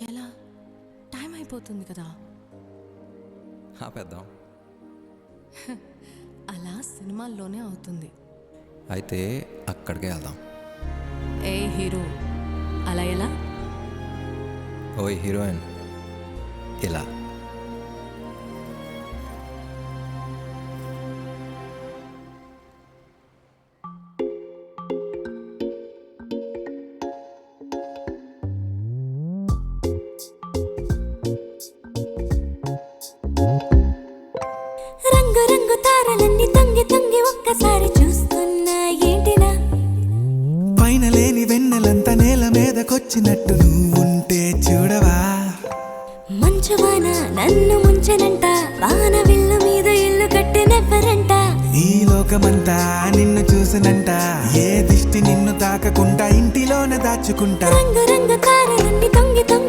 ఎలా? టైం అయిపోతుంది కదా. ఆపేద్దాం. అలా సినిమాల్లోనే అవుతుంది. అయితే అక్కడికే వెళ్దాం. ఏ హీరో, అలా ఎలా? ఓయ్ హీరోయిన్, ఇలా. రంగు రంగు తారలన్నీ తొంగి తొంగి ఒక్కసారి చూస్తున్నా ఏంటిలా? పైన లేని వెన్నెలంతా నేల మీదకొచ్చినట్టు నువ్వుంటే చూడవా? మంచువాన నన్ను ముంచనంట, వాన విల్లు మీద ఇల్లు కట్టినెవ్వరంట. ఈ లోకమంతా నిన్ను చూసినంట, ఏ దిష్టి నిన్ను తాకకుండా ఇంటిలోనే దాచుకుంటా. రంగు రంగు తారలన్నీ తొంగి తొంగి